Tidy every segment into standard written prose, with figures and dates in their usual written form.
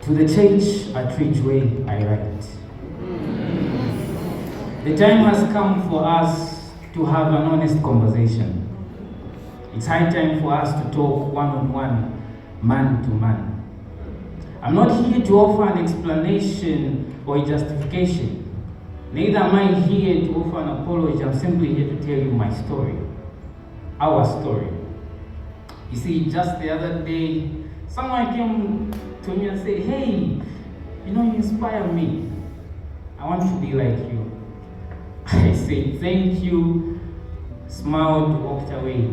To the church at Ridgeway, I write. The time has come for us to have an honest conversation. It's high time for us to talk one-on-one, man to man. I'm not here to offer an explanation or a justification. Neither am I here to offer an apology. I'm simply here to tell you my story, our story. You see, just the other day, someone came to me and said, "Hey, you inspire me. I want to be like you." I said, "Thank you," smiled, walked away.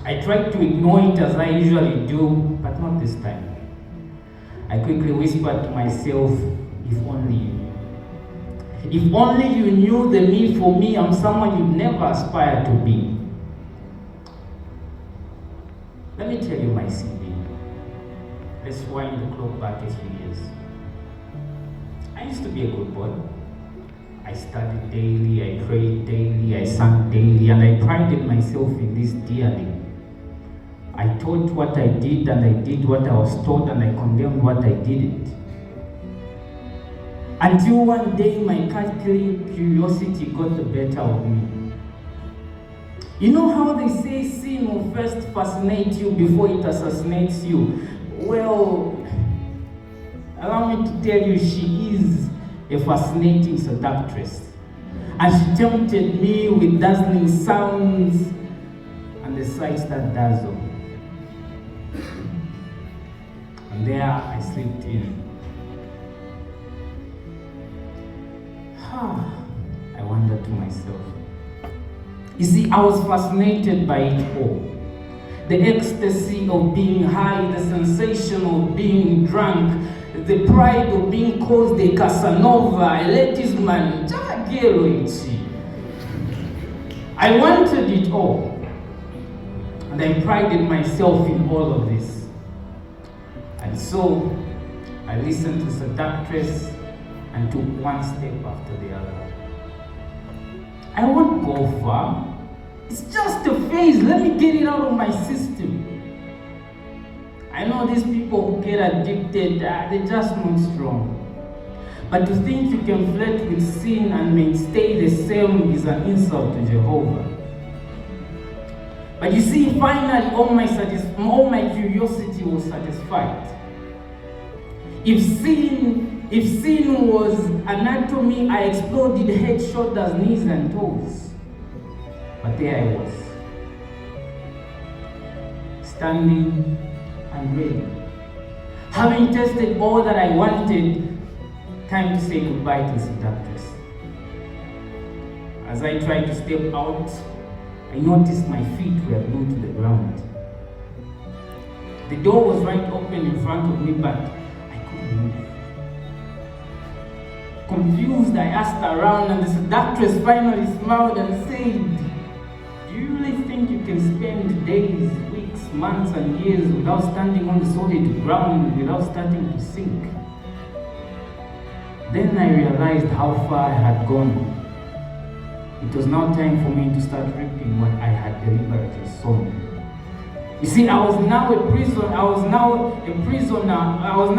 I tried to ignore it as I usually do, but not this time. I quickly whispered to myself, if only you knew. If only you knew the me for me, I'm someone you'd never aspire to be. Let me tell you my CV. Let's wind the clock back a few years. I used to be a good boy. I studied daily, I prayed daily, I sang daily, and I prided myself in this dearly. I taught what I did, and I did what I was taught, and I condemned what I didn't. Until one day, my catholic curiosity got the better of me. You know how they say sin will first fascinate you before it assassinates you? Well, allow me to tell you, she is a fascinating seductress. And she tempted me with dazzling sounds and the sights that dazzle. And there I slipped in. I wondered to myself. You see, I was fascinated by it all. The ecstasy of being high, the sensation of being drunk, the pride of being called a Casanova, a ladies man. I wanted it all. And I prided myself in all of this. And so, I listened to seductress and took one step after the other. I won't go far. It's just a phase. Let me get it out of my system. I know these people who get addicted, they're just not strong. But to think you can flirt with sin and mainstay the same is an insult to Jehovah. But you see, finally, all my curiosity was satisfied. If sin was anatomy, I explored head, shoulders, knees, and toes. But there I was, standing and ready. Having tested all that I wanted, time to say goodbye to seductress. As I tried to step out, I noticed my feet were glued to the ground. The door was right open in front of me, but I couldn't move. Confused, I asked around, and the seductress finally smiled and said, "Do you really think you can spend days, weeks, months, and years without standing on the solid ground, without starting to sink?" Then I realized how far I had gone. It was now time for me to start reaping what I had deliberately sown. You see, I was now a prisoner. I was now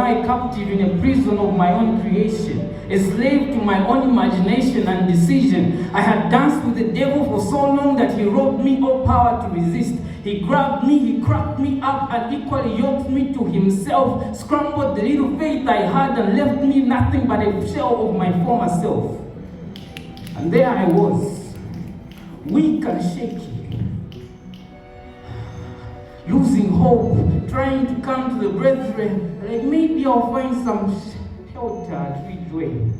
a captive in a prison of my own creation, a slave to my own imagination and decision. I had danced with the devil for so long that he robbed me of power to resist. He grabbed me, he cracked me up, and equally yoked me to himself, scrambled the little faith I had, and left me nothing but a shell of my former self. And there I was, weak and shaky, losing hope, trying to come to the brethren, like maybe I'll find some shelter at Ridgeway.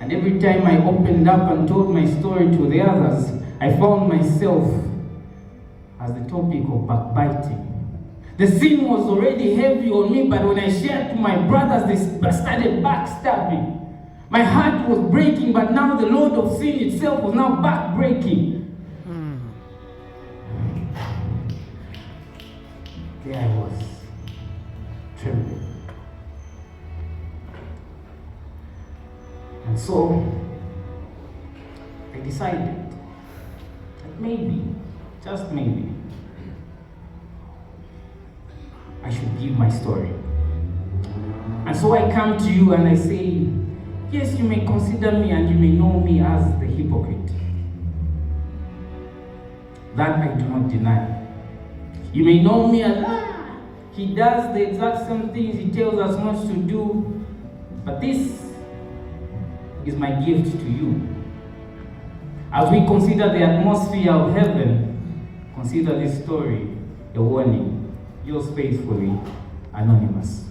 And every time I opened up and told my story to the others, I found myself as the topic of backbiting. The sin was already heavy on me, but when I shared to my brothers, they started backstabbing. My heart was breaking, but now the load of sin itself was now back-breaking. There I was, trembling. And so, I decided that maybe, just maybe, I should give my story. And so I come to you and I say, yes, you may consider me and you may know me as the hypocrite. That I do not deny. You may know me as, he does the exact same things he tells us not to do, but this is my gift to you. As we consider the atmosphere of heaven, consider this story a warning. Yours faithfully, Anonymous.